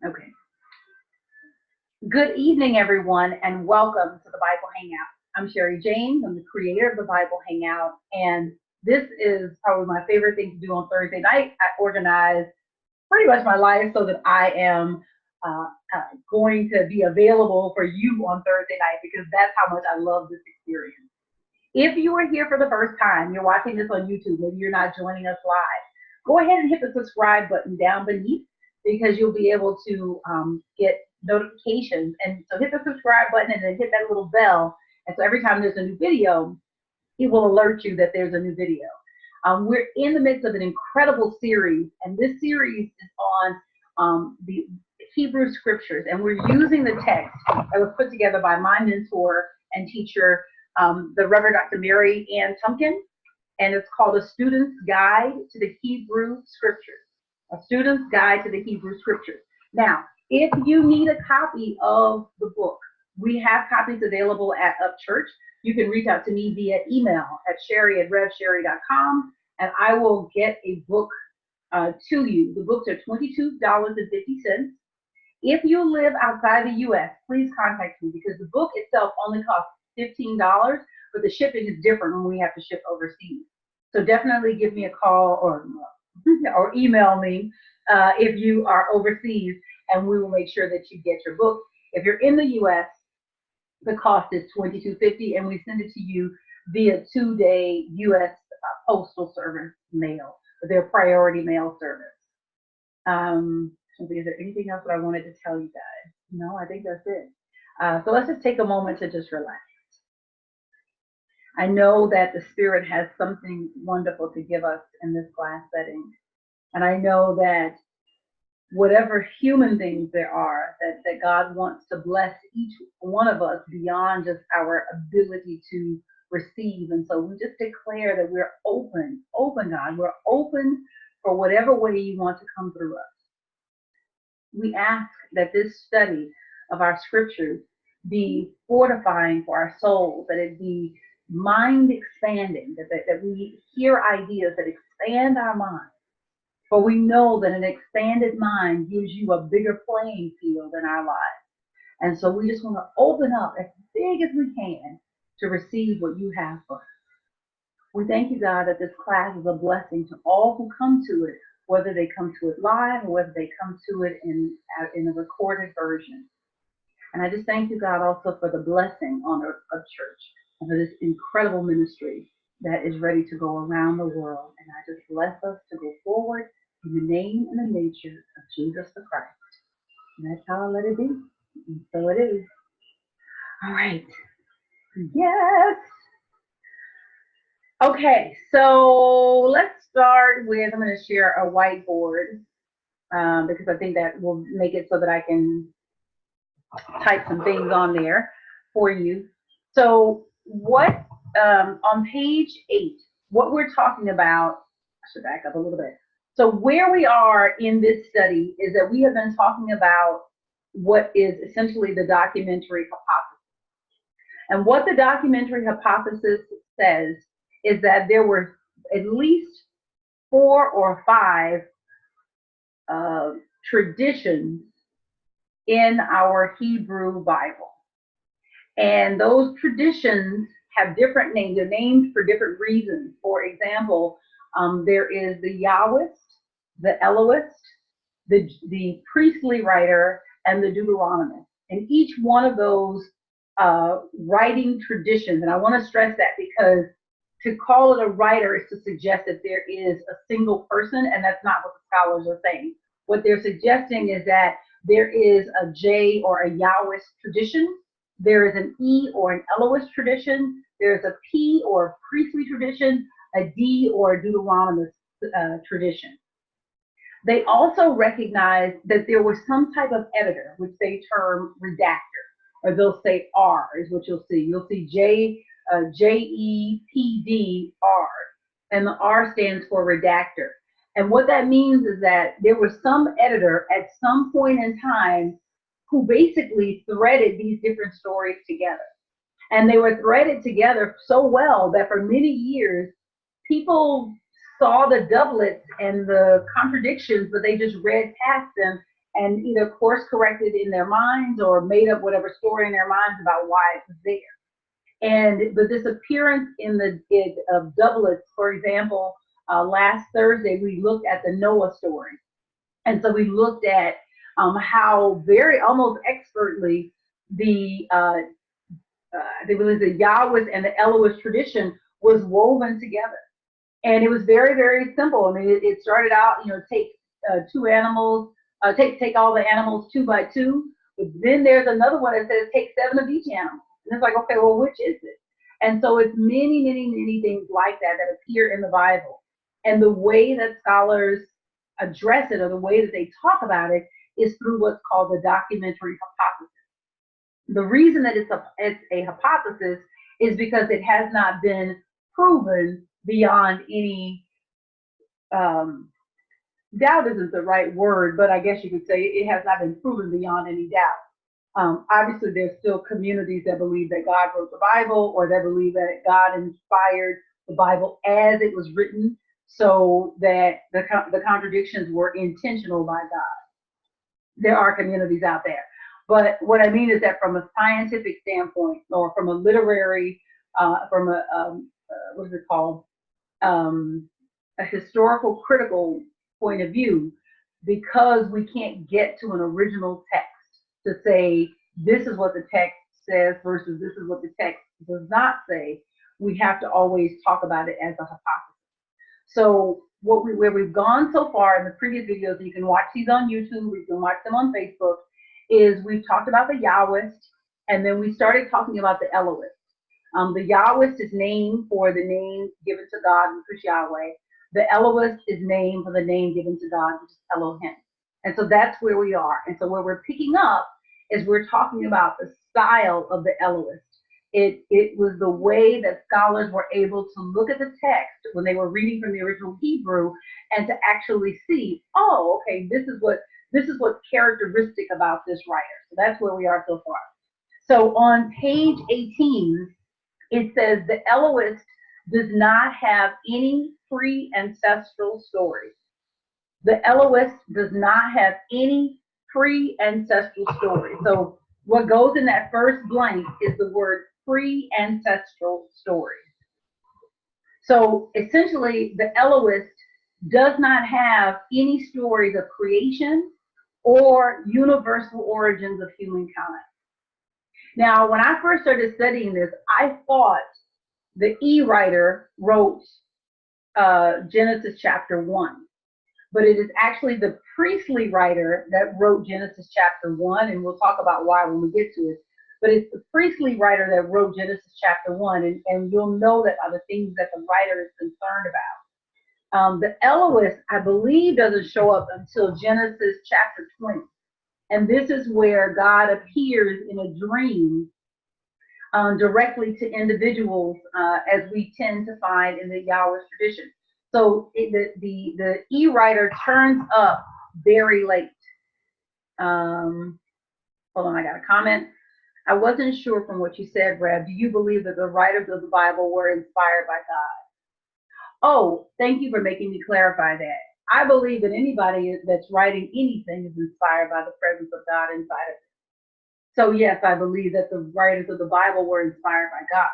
Okay. Good evening, everyone, and welcome to the Bible Hangout. I'm Sherri James. I'm the creator of the Bible Hangout, and this is probably my favorite thing to do on Thursday night. I organize pretty much my life so that I am going to be available for you on Thursday night because that's how much I love this experience. If you are here for the first time, you're watching this on YouTube, maybe you're not joining us live, go ahead and hit the subscribe button down beneath because you'll be able to get notifications. And so hit the subscribe button and then hit that little bell. And so every time there's a new video, it will alert you that there's a new video. We're in the midst of an incredible series, and this series is on the Hebrew scriptures, and we're using the text that was put together by my mentor and teacher, the Reverend Dr. Mary Ann Tumpkin, and it's called A Student's Guide to the Hebrew Scriptures. A Student's Guide to the Hebrew Scriptures. Now, if you need a copy of the book, we have copies available at Up Church. You can reach out to me via email at sherri@revsherri.com, and I will get a book to you. The books are $22.50. If you live outside the U.S., please contact me because the book itself only costs $15, but the shipping is different when we have to ship overseas. So definitely give me a call or email me if you are overseas, and we will make sure that you get your book. If you're in the U.S., the cost is $22.50, and we send it to you via 2-day U.S. Postal Service mail, their priority mail service. Is there anything else that I wanted to tell you guys? No, I think that's it. So let's just take a moment to just relax. I know that the Spirit has something wonderful to give us in this class setting. And I know that whatever human things there are, that God wants to bless each one of us beyond just our ability to receive. And so we just declare that we're open, God. We're open for whatever way you want to come through us. We ask that this study of our scriptures be fortifying for our souls, that it be mind expanding, that we hear ideas that expand our mind. For we know that an expanded mind gives you a bigger playing field in our lives. And so we just want to open up as big as we can to receive what you have for us. We thank you, God, that this class is a blessing to all who come to it, whether they come to it live or whether they come to it in a recorded version. And I just thank you, God, also for the blessing on a church and for this incredible ministry that is ready to go around the world. And I just bless us to go forward in the name and the nature of Jesus the Christ. And that's how I let it be. And so it is. All right. Yes. Okay, so let's start with, I'm going to share a whiteboard because I think that will make it so that I can type some things on there for you. So what, on page 8, what we're talking about, I should back up a little bit. So where we are in this study is that we have been talking about what is essentially the documentary hypothesis. And what the documentary hypothesis says is that there were at least 4 or 5 traditions in our Hebrew Bible. And those traditions have different names. They're named for different reasons. For example, there is the Yahwist, the Elohist, the priestly writer, and the Deuteronomist. And each one of those writing traditions, and I want to stress that because to call it a writer is to suggest that there is a single person, and that's not what the scholars are saying. What they're suggesting is that there is a J or a Yahwist tradition, there is an E or an Elohist tradition, there's a P or a priestly tradition, a D or a Deuteronomist tradition. They also recognize that there was some type of editor, which they term redactor, or they'll say R is what you'll see. You'll see JEPDR, and the R stands for redactor. And what that means is that there was some editor at some point in time who basically threaded these different stories together. And they were threaded together so well that for many years, people saw the doublets and the contradictions, but they just read past them and either course corrected in their minds or made up whatever story in their minds about why it was there. And the disappearance of doublets, for example, last Thursday we looked at the Noah story, and so we looked at how very almost expertly the I believe the Yahwist and the Elohist tradition was woven together, and it was very, very simple. I mean, it started out, take two animals, take all the animals 2 by 2, but then there's another one that says take 7 of each animal. And it's like, okay, well, which is it? And so it's many, many, many things like that that appear in the Bible. And the way that scholars address it, or the way that they talk about it, is through what's called the documentary hypothesis. The reason that it's a hypothesis is because it has not been proven beyond any, doubt isn't the right word, but I guess you could say it has not been proven beyond any doubt. Obviously, there's still communities that believe that God wrote the Bible, or that believe that God inspired the Bible as it was written, so that the contradictions were intentional by God. There are communities out there. But what I mean is that from a scientific standpoint, or from a literary, from a, what is it called? A historical critical point of view, because we can't get to an original text to say this is what the text says versus this is what the text does not say, we have to always talk about it as a hypothesis. So where we've gone so far in the previous videos, and you can watch these on YouTube, you can watch them on Facebook, is we've talked about the Yahwist, and then we started talking about the Elohist. The Yahwist is named for the name given to God, which is Yahweh. The Elohist is named for the name given to God, which is Elohim. And so that's where we are. And so where we're picking up is we're talking about the style of the Elohist. It was the way that scholars were able to look at the text when they were reading from the original Hebrew, and to actually see, oh, okay, this is what's characteristic about this writer. So that's where we are so far. So on page 18, it says the Elohist does not have any pre-ancestral stories. The Elohist does not have any pre-ancestral stories. So what goes in that first blank is the word pre-ancestral stories. So essentially, the Elohist does not have any stories of creation or universal origins of humankind. Now, when I first started studying this, I thought the E writer wrote Genesis chapter 1, but it is actually the priestly writer that wrote Genesis chapter 1, and we'll talk about why when we get to it. But it's the priestly writer that wrote Genesis chapter 1, and you'll know that are the things that the writer is concerned about. The Elohist, I believe, doesn't show up until Genesis chapter 20. And this is where God appears in a dream directly to individuals, as we tend to find in the Yahwist tradition. So the E writer turns up very late. Hold on, I got a comment. I wasn't sure from what you said, Brad. Do you believe that the writers of the Bible were inspired by God? Oh, thank you for making me clarify that. I believe that anybody that's writing anything is inspired by the presence of God inside of it. So yes, I believe that the writers of the Bible were inspired by God.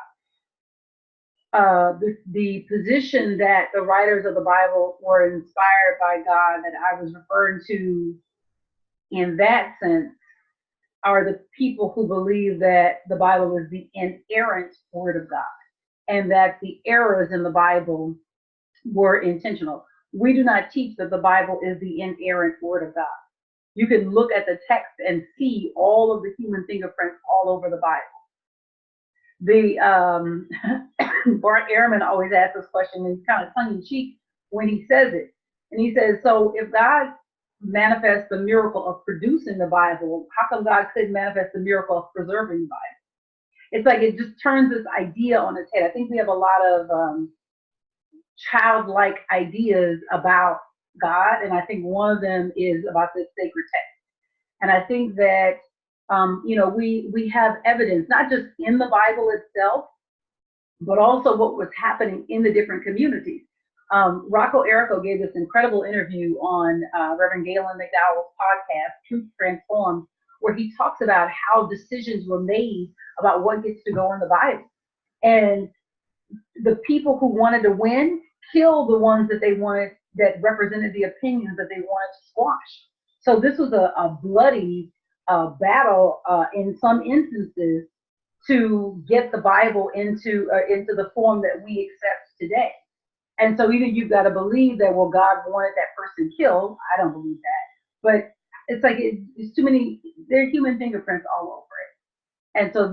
The position that the writers of the Bible were inspired by God that I was referring to in that sense are the people who believe that the Bible is the inerrant word of God, and that the errors in the Bible were intentional. We do not teach that the Bible is the inerrant word of God. You can look at the text and see all of the human fingerprints all over the Bible. Bart Ehrman always asks this question, and he's kind of tongue-in-cheek when he says it. And he says, so if God manifests the miracle of producing the Bible, how come God couldn't manifest the miracle of preserving the Bible? It's like it just turns this idea on its head. I think we have a lot of childlike ideas about God, and I think one of them is about this sacred text. And I think that we have evidence, not just in the Bible itself, but also what was happening in the different communities. Rocco Errico gave this incredible interview on Reverend Galen McDowell's podcast, Truth Transformed, where he talks about how decisions were made about what gets to go in the Bible. And the people who wanted to win killed the ones that they wanted, that represented the opinions that they wanted to squash. So this was a bloody battle in some instances to get the Bible into the form that we accept today. And so even you've got to believe that, well, God wanted that person killed. I don't believe that. But it's like it's too many, there are human fingerprints all over it. And so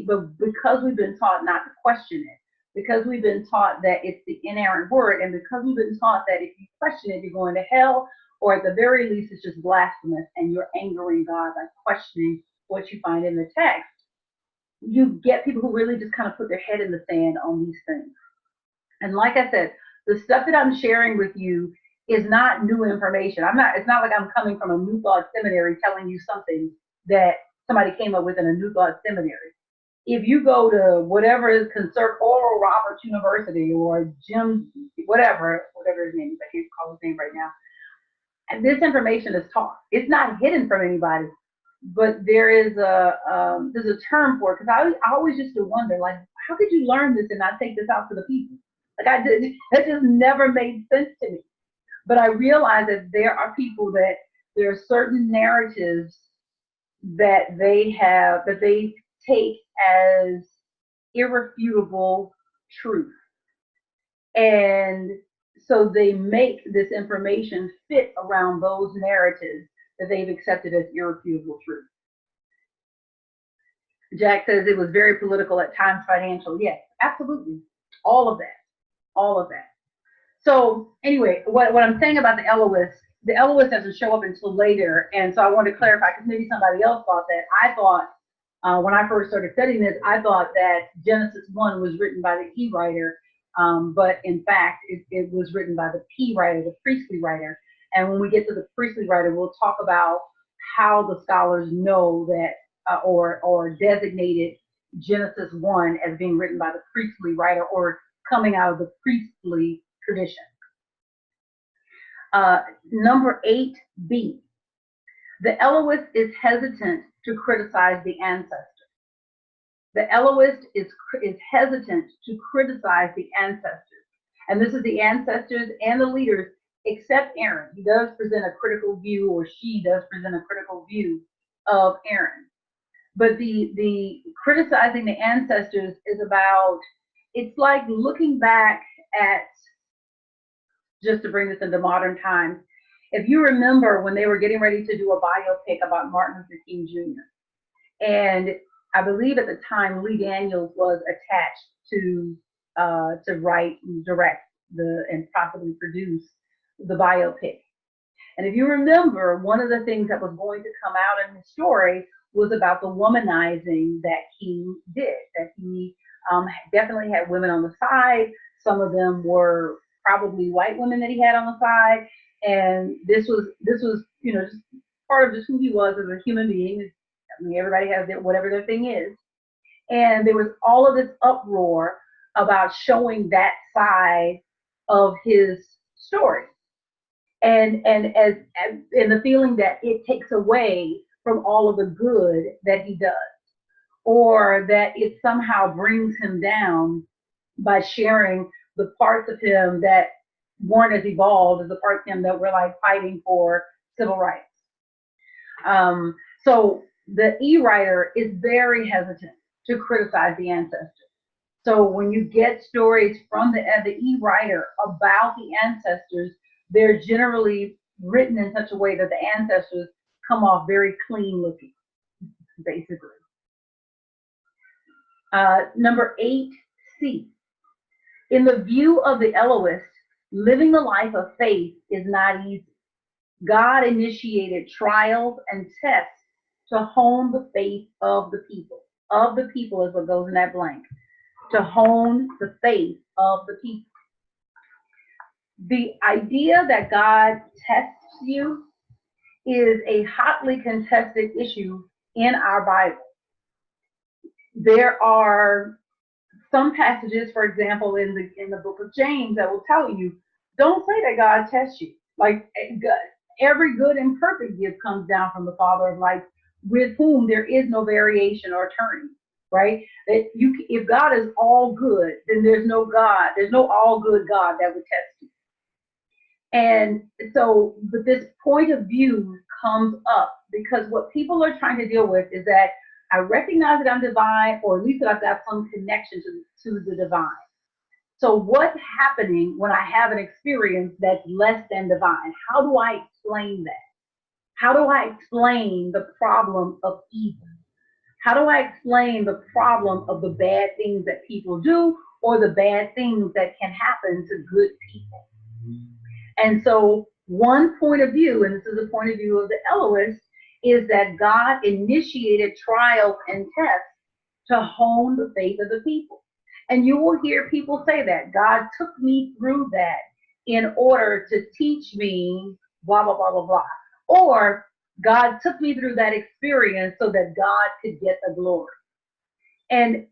but because we've been taught not to question it, because we've been taught that it's the inerrant word, and because we've been taught that if you question it, you're going to hell, or at the very least, it's just blasphemous and you're angering God by questioning what you find in the text, you get people who really just kind of put their head in the sand on these things. And like I said, the stuff that I'm sharing with you is not new information. It's not like I'm coming from a New Thought seminary telling you something that somebody came up with in a New Thought seminary. If you go to whatever is Oral Roberts University or Jim, whatever his name is, I can't call his name right now, and this information is taught. It's not hidden from anybody, but there's a term for it, because I always used to wonder, like, how could you learn this and not take this out to the people? Like that just never made sense to me. But I realized that there are people that there are certain narratives that they take as irrefutable truth. And so they make this information fit around those narratives that they've accepted as irrefutable truth. Jack says it was very political, at times financial. Yes, absolutely. All of that. So anyway, what I'm saying about the Elohist doesn't show up until later. And so I want to clarify, because maybe somebody else thought that. I thought, when I first started studying this, I thought that Genesis 1 was written by the E writer, but in fact, it was written by the P writer, the priestly writer. And when we get to the priestly writer, we'll talk about how the scholars know that, or designated Genesis 1 as being written by the priestly writer, or coming out of the priestly tradition. Number 8b, the Elohist is hesitant to criticize the ancestors. The Elohist is hesitant to criticize the ancestors. And this is the ancestors and the leaders, except Aaron. He does present a critical view, or she does present a critical view of Aaron. But the criticizing the ancestors is about, it's like looking back at, just to bring this into modern times, if you remember when they were getting ready to do a biopic about Martin Luther King Jr., and I believe at the time Lee Daniels was attached to write and direct and possibly produce the biopic. And if you remember, one of the things that was going to come out in the story was about the womanizing that King did, that he definitely had women on the side. Some of them were probably white women that he had on the side. And this was, just part of just who he was as a human being. I mean, everybody has whatever their thing is. And there was all of this uproar about showing that side of his story. And the feeling that it takes away from all of the good that he does, or that it somehow brings him down by sharing the parts of him that weren't as evolved as the parts of him that were like fighting for civil rights. So the E writer is very hesitant to criticize the ancestors. So when you get stories from the E writer about the ancestors, they're generally written in such a way that the ancestors come off very clean looking, basically. Number 8c, in the view of the Elohist, living the life of faith is not easy. God initiated trials and tests to hone the faith of the people. Of the people is what goes in that blank. To hone the faith of the people. The idea that God tests you is a hotly contested issue in our Bible. There are some passages, for example, in the book of James, that will tell you Don't say that God tests you. Like every good and perfect gift comes down from the Father of lights, with whom there is no variation or turning. Right? That if God is all good, then there's no God. There's no all good God that would test you. And so, but this point of view comes up because what people are trying to deal with is that I recognize that I'm divine, or at least that I've got some connection to the divine. So what's happening when I have an experience that's less than divine? How do I explain that? How do I explain the problem of evil? How do I explain the problem of the bad things that people do, or the bad things that can happen to good people? And so one point of view, and this is the point of view of the Elohist, is that God initiated trials and tests to hone the faith of the people. And you will hear people say that God took me through that in order to teach me blah, blah, blah, blah, blah. Or God took me through that experience so that God could get the glory. And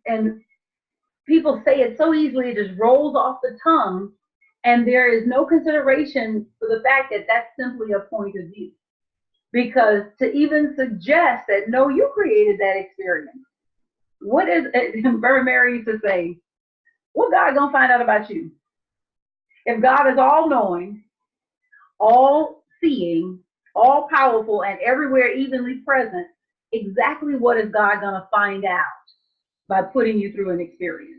people say it so easily, it just rolls off the tongue. And there is no consideration for the fact that that's simply a point of view. Because to even suggest that, no, you created that experience. What is it? Mary Mary used to say, what God gonna find out about you? If God is all knowing, all seeing, all powerful, and everywhere evenly present, exactly what is God gonna find out by putting you through an experience?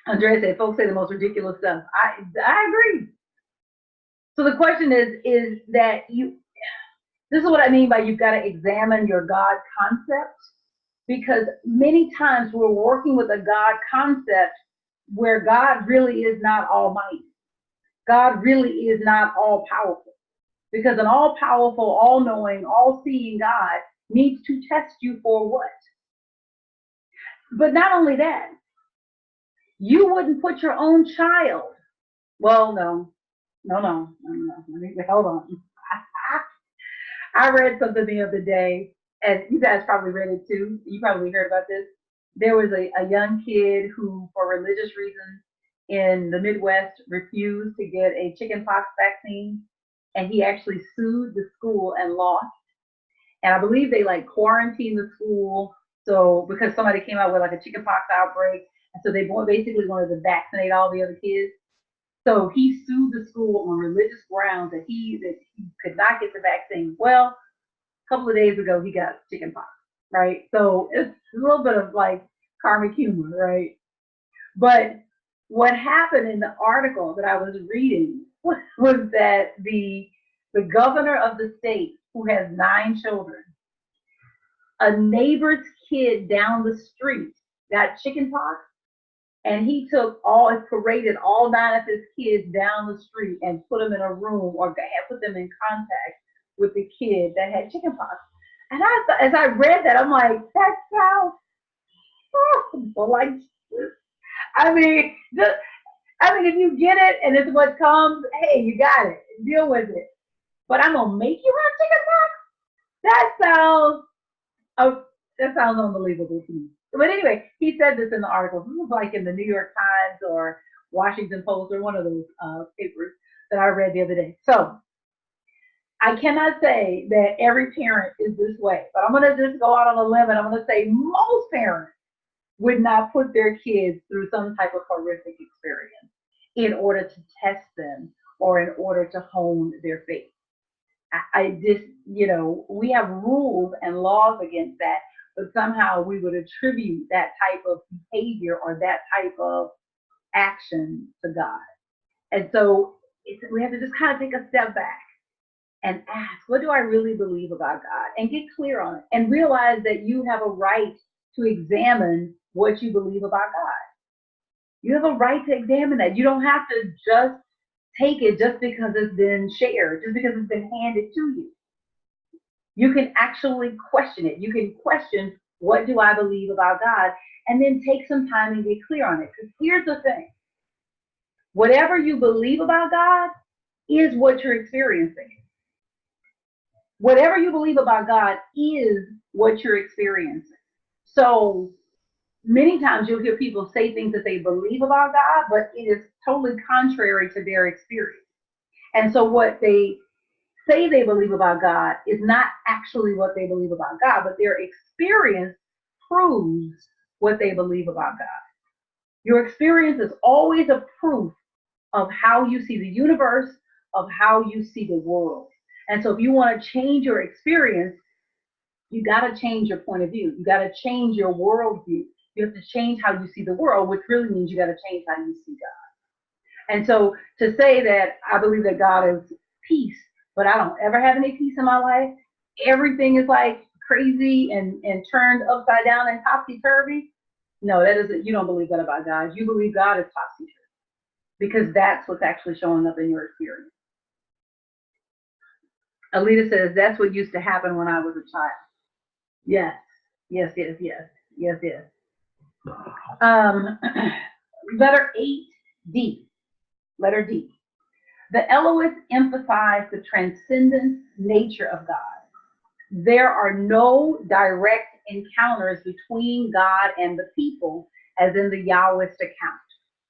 Andrea said, folks say the most ridiculous stuff. I agree. So the question is that this is what I mean by you've got to examine your God concept, because many times we're working with a God concept where God really is not almighty. God really is not all powerful, because an all powerful, all knowing, all seeing God needs to test you for what? But not only that, you wouldn't put your own child. Well, no. Hold on. I read something the other day, and you guys probably read it too. You probably heard about this. There was a young kid who, for religious reasons in the Midwest, refused to get a chickenpox vaccine, and he actually sued the school and lost. And I believe they like quarantined the school, so because somebody came out with like a chickenpox outbreak, and so they basically wanted to vaccinate all the other kids. So he sued the school on religious grounds that he could not get the vaccine. Well, a couple of days ago, he got chickenpox, right? So it's a little bit of like karmic humor, right? But what happened in the article that I was reading was that the governor of the state, who has 9 children, a neighbor's kid down the street got chickenpox, and he paraded all 9 of his kids down the street and put them in a room, or put them in contact with the kid that had chickenpox. And as I read that, I'm like, that sounds horrible. Like, I mean, if you get it and it's what comes, hey, you got it. Deal with it. But I'm gonna make you have chickenpox? That sounds unbelievable to me. But anyway, he said this in the article. This was like in the New York Times or Washington Post or one of those papers that I read the other day. So I cannot say that every parent is this way, but I'm going to just go out on a limb and I'm going to say most parents would not put their kids through some type of horrific experience in order to test them or in order to hone their faith. We have rules and laws against that, but somehow we would attribute that type of behavior or that type of action to God. And so we have to just kind of take a step back and ask, what do I really believe about God? And get clear on it and realize that you have a right to examine what you believe about God. You have a right to examine that. You don't have to just take it just because it's been shared, just because it's been handed to you. You can actually question it. You can question, what do I believe about God? And then take some time and get clear on it. Because here's the thing. Whatever you believe about God is what you're experiencing. Whatever you believe about God is what you're experiencing. So many times you'll hear people say things that they believe about God, but it is totally contrary to their experience. And so what they say they believe about God is not actually what they believe about God, but their experience proves what they believe about God. Your experience is always a proof of how you see the universe, of how you see the world. And so if you want to change your experience, you got to change your point of view. You got to change your worldview. You have to change how you see the world, which really means you got to change how you see God. And so to say that I believe that God is peace, but I don't ever have any peace in my life, everything is like crazy and turned upside down and topsy-turvy. No, that isn't, you don't believe that about God. You believe God is topsy-turvy because that's what's actually showing up in your experience. Alita says, that's what used to happen when I was a child. Yes, yes, yes, yes, yes, yes. Letter 8D, letter D. The Elohists emphasize the transcendent nature of God. There are no direct encounters between God and the people, as in the Yahwist account.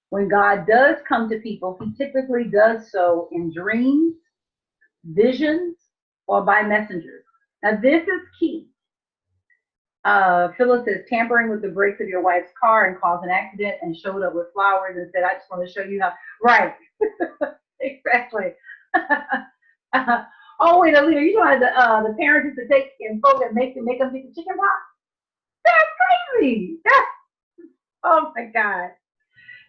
When God does come to people, he typically does so in dreams, visions, or by messengers. Now, this is key. Phyllis says, tampering with the brakes of your wife's car and caused an accident and showed up with flowers and said, I just want to show you how. Right. Exactly. Oh, wait, Alita, you know how the parents used to take and folk and make them take the chicken pot? That's crazy. Oh, my God.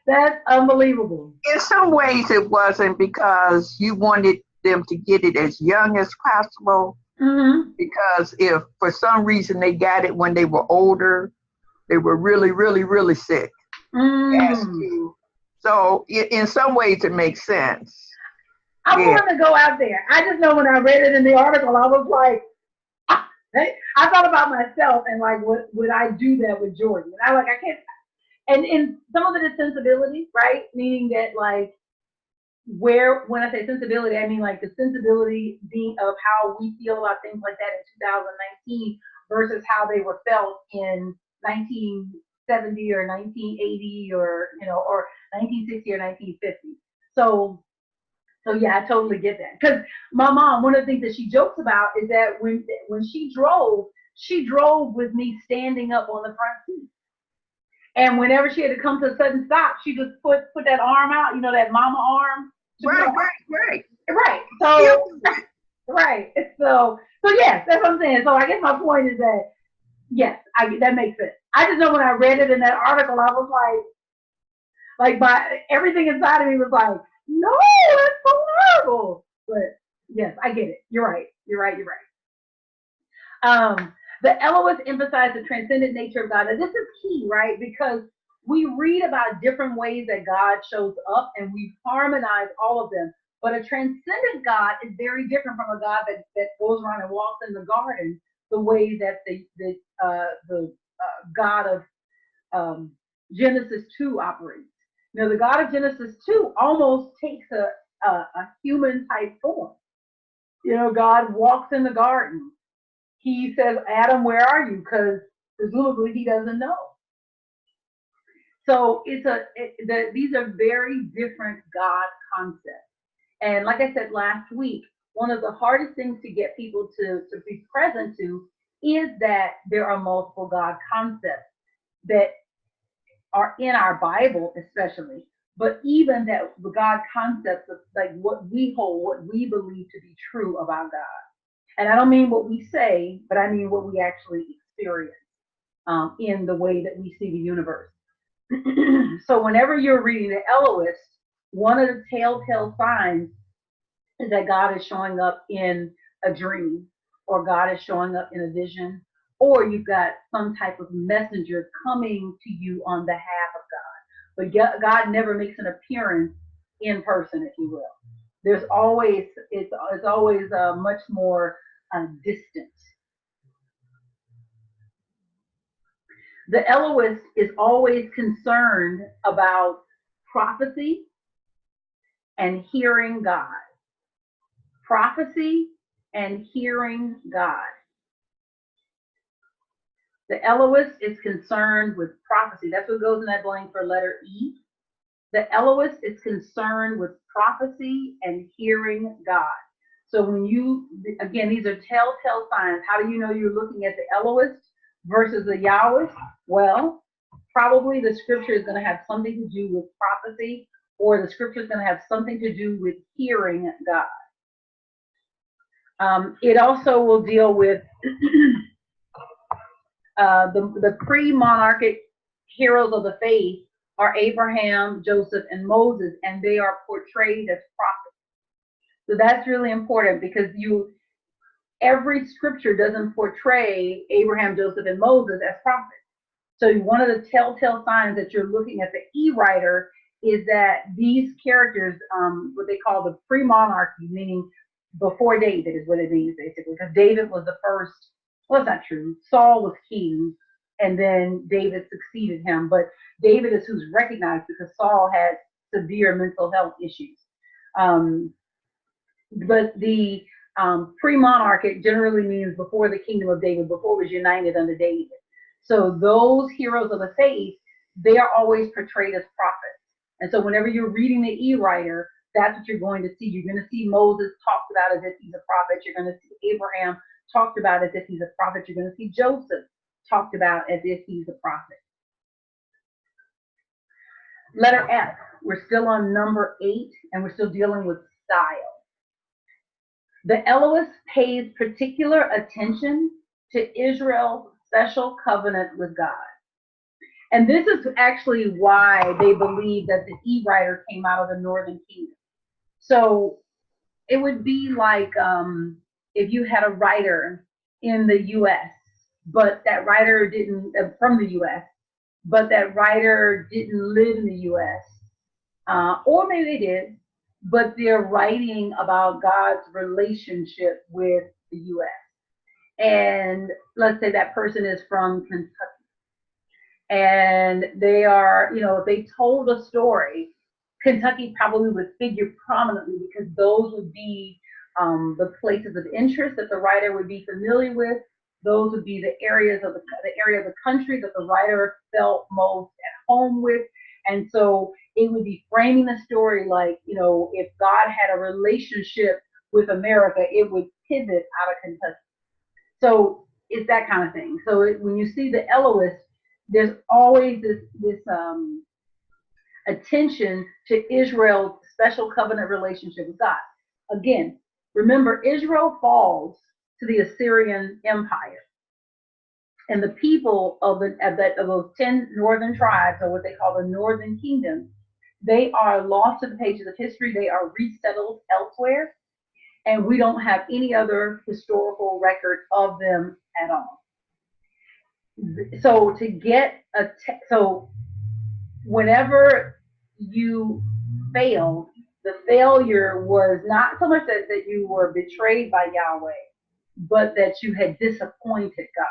That's unbelievable. In some ways, it wasn't because you wanted them to get it as young as possible. Mm-hmm. Because if for some reason they got it when they were older, they were really, really, really sick. So in some ways it makes sense. I'm willing to go out there. I just know when I read it in the article, I was like, I thought about myself and like, would I do that with Jordan? And I can't. And some of it is sensibility, right? Meaning that like, when I say sensibility, I mean like the sensibility being of how we feel about things like that in 2019 versus how they were felt in 1970 or 1980 or, or 1960 or 1950. So yeah, I totally get that. Because my mom, one of the things that she jokes about is that when she drove with me standing up on the front seat. And whenever she had to come to a sudden stop, she just put that arm out, that mama arm. Right. So, right. So yes, that's what I'm saying. So I guess my point is that, yes, that makes sense. I just know when I read it in that article, I was like everything inside of me was like, no, that's so horrible. But yes, I get it. You're right. The Elohists emphasize the transcendent nature of God. And this is key, right? Because we read about different ways that God shows up and we harmonize all of them. But a transcendent God is very different from a God that goes around and walks in the garden the way that the God of Genesis 2 operates. The God of Genesis 2 almost takes a human type form. God walks in the garden. He says, Adam, where are you? Because presumably he doesn't know. So these are very different God concepts. And like I said last week, one of the hardest things to get people to be present to is that there are multiple God concepts that are in our Bible, especially, but even that the God concepts of like what we hold, what we believe to be true about God. And I don't mean what we say, but I mean what we actually experience in the way that we see the universe. So whenever you're reading the Elohist, one of the telltale signs is that God is showing up in a dream, or God is showing up in a vision, or you've got some type of messenger coming to you on behalf of God. But God never makes an appearance in person, if you will. It's always much more distant. The Elohist is always concerned about prophecy and hearing God. Prophecy and hearing God. The Elohist is concerned with prophecy. That's what goes in that blank for letter E. The Elohist is concerned with prophecy and hearing God. So when you, again, these are telltale signs. How do you know you're looking at the Elohist versus the Yahwist? Well, probably the scripture is going to have something to do with prophecy, or the scripture is going to have something to do with hearing God. It also will deal with the pre-monarchic heroes of the faith are Abraham, Joseph, and Moses, and they are portrayed as prophets. So that's really important, because every scripture doesn't portray Abraham, Joseph, and Moses as prophets. So one of the telltale signs that you're looking at the E-writer is that these characters, what they call the pre-monarchy, meaning before David is what it means basically, because David was the first. Well, that's not true. Saul was king, and then David succeeded him. But David is who's recognized because Saul had severe mental health issues. But the pre-monarchic generally means before the kingdom of David, before it was united under David. So those heroes of the faith, they are always portrayed as prophets. And so whenever you're reading the E-writer, that's what you're going to see. You're going to see Moses talked about as if he's a prophet. You're going to see Abraham talked about as if he's a prophet. You're going to see Joseph talked about as if he's a prophet. Letter F, we're still on number 8, and we're still dealing with style. The Elohist pays particular attention to Israel's special covenant with God. And this is actually why they believe that the E-writer came out of the Northern Kingdom. So it would be like if you had a writer in the U.S., but that writer didn't, from the U.S., but that writer didn't live in the U.S., or maybe they did, but they're writing about God's relationship with the U.S. And let's say that person is from Kentucky. And they are, if they told a story, Kentucky probably would figure prominently, because those would be the places of interest that the writer would be familiar with. Those would be the areas of the area of the country that the writer felt most at home with. And so it would be framing the story like, if God had a relationship with America, it would pivot out of Kentucky. So it's that kind of thing. So when you see the Elohist, there's always this attention to Israel's special covenant relationship with God. Again, remember, Israel falls to the Assyrian Empire. And the people of those 10 northern tribes, or what they call the Northern Kingdom, they are lost to the pages of history. They are resettled elsewhere. And we don't have any other historical record of them at all. So so whenever you failed, the failure was not so much that you were betrayed by Yahweh, but that you had disappointed God,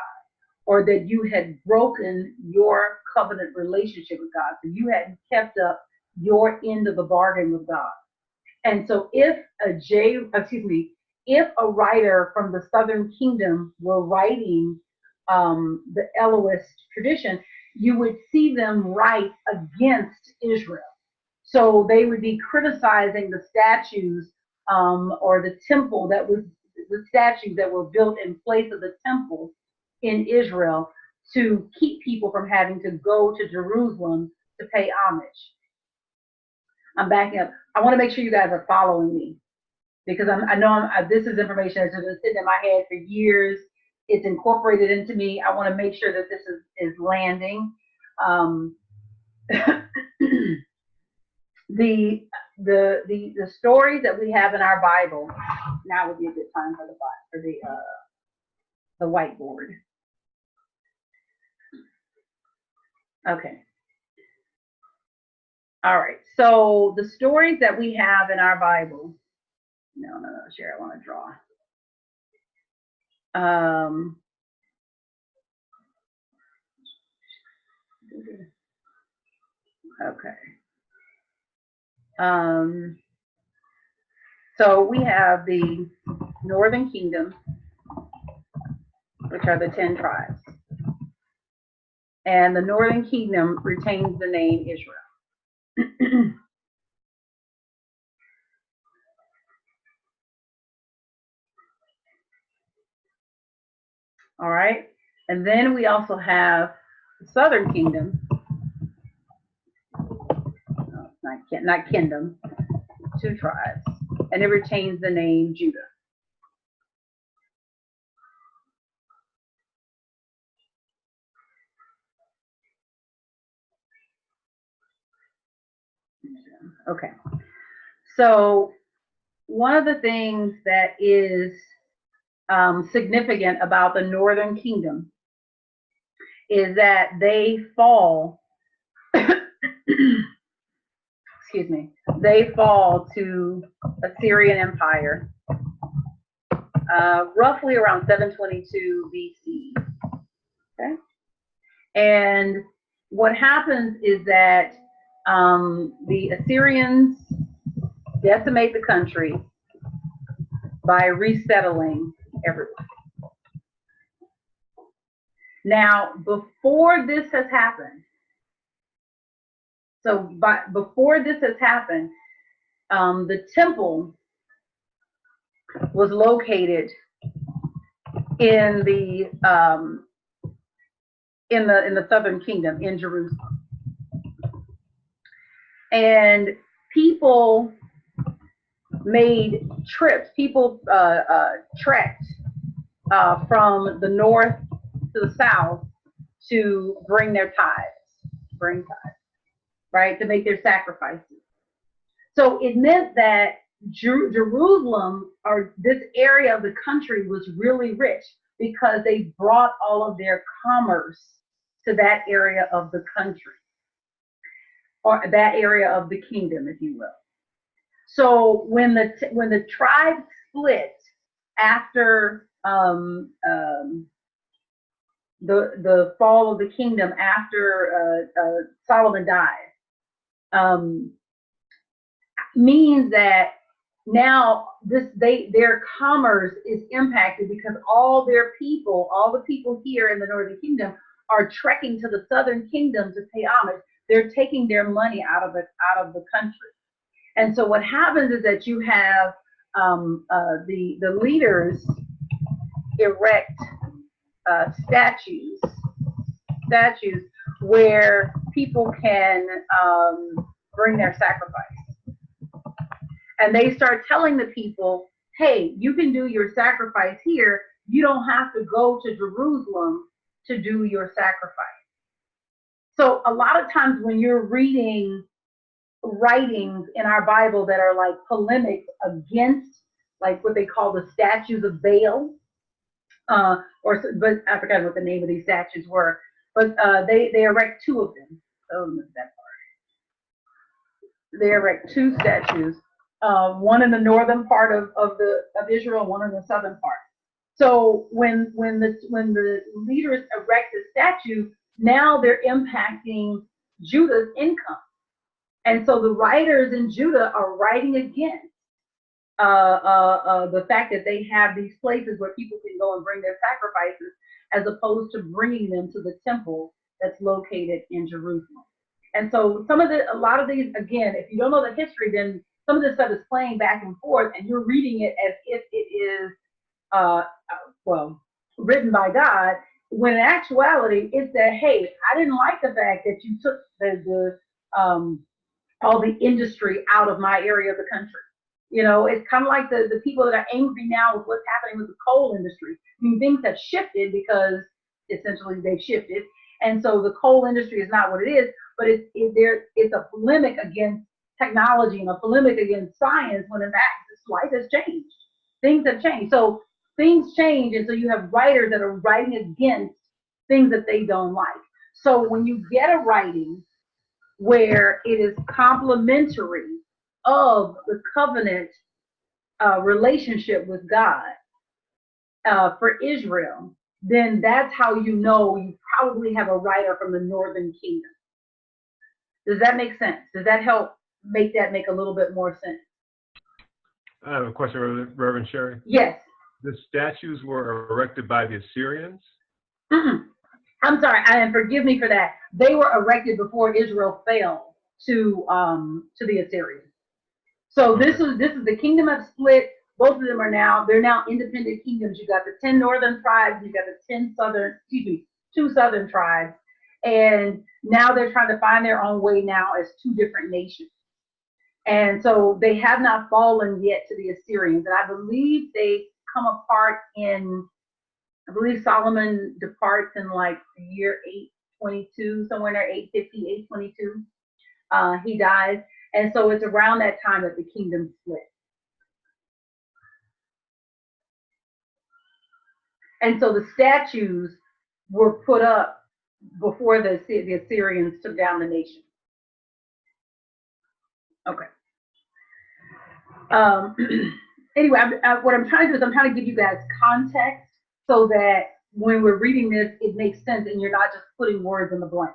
or that you had broken your covenant relationship with God. So you hadn't kept up your end of the bargain with God. And so if a writer from the Southern Kingdom were writing the Elohist tradition, you would see them write against Israel. So they would be criticizing the statues or the temple the statues that were built in place of the temple in Israel to keep people from having to go to Jerusalem to pay homage. I'm backing up. I want to make sure you guys are following me, because I know this is information that's been sitting in my head for years. It's incorporated into me. I want to make sure that this is landing. The stories that we have in our Bible. Now would be a good time for the whiteboard. Okay. All right. So the stories that we have in our Bible. No, Sherri, I want to draw. Okay. So we have the Northern Kingdom, which are the 10 tribes. and the northern kingdom retains the name Israel. All right, and then we also have the southern kingdom, not kingdom, 2 tribes, and it retains the name Judah. Okay, so one of the things that is significant about the northern kingdom is that they fall, excuse me, they fall to Assyrian Empire roughly around 722 BC. Okay, and what happens is that the Assyrians decimate the country by resettling everyone. Now, before this has happened, before this has happened, the temple was located in the southern kingdom in Jerusalem, and people made trips. People trekked from the north to the south to bring their tithes, right, to make their sacrifices. So it meant that Jerusalem, or this area of the country, was really rich because they brought all of their commerce to that area of the country, or that area of the kingdom, if you will. So when the tribe split after the fall of the kingdom, after Solomon died, means that now their commerce is impacted because all the people here in the northern kingdom are trekking to the southern kingdom to pay homage. They're taking their money out of the country. And so what happens is that you have the leaders erect statues where people can bring their sacrifice. And they start telling the people, hey, you can do your sacrifice here. You don't have to go to Jerusalem to do your sacrifice. So a lot of times when you're reading writings in our Bible that are like polemics against, like what they call the statues of Baal, but I forgot what the name of these statues were, but they erect 2 of them. Oh, that part. They erect 2 statues, one in the northern part of Israel, one in the southern part. So when the leaders erect the statue, now they're impacting Judah's income. And so the writers in Judah are writing against the fact that they have these places where people can go and bring their sacrifices, as opposed to bringing them to the temple that's located in Jerusalem. And so a lot of these, again, if you don't know the history, then some of this stuff is playing back and forth, and you're reading it as if it is, written by God, when in actuality, it's that, hey, I didn't like the fact that you took all the industry out of my area of the country. You know, it's kind of like the people that are angry now with what's happening with the coal industry. I mean, things have shifted because essentially they've shifted. And so the coal industry is not what it is, but it's a polemic against technology and a polemic against science, when in fact life has changed. Things have changed. So things change, and so you have writers that are writing against things that they don't like. So when you get a writing where it is complementary of the covenant relationship with God for Israel, then that's how you know you probably have a writer from the northern kingdom. Does that make sense? Does that help make a little bit more sense? I have a question, Reverend Sherri. Yes. The statues were erected by the Assyrians? I'm sorry, and forgive me for that. They were erected before Israel fell to the Assyrians. So Okay. this is the kingdom have split. Both of them they're now independent kingdoms. You got the 10 northern tribes, you got the 10 southern, excuse me, 2 southern tribes, and now they're trying to find their own way now as 2 different nations. And so they have not fallen yet to the Assyrians. And I believe they come apart I believe Solomon departs in like the year 822, somewhere in there, 850, 822. He dies. And so it's around that time that the kingdom split. And so the statues were put up before the Assyrians took down the nation. Okay. Anyway, what I'm trying to do is I'm trying to give you guys context so that when we're reading this, it makes sense and you're not just putting words in the blank,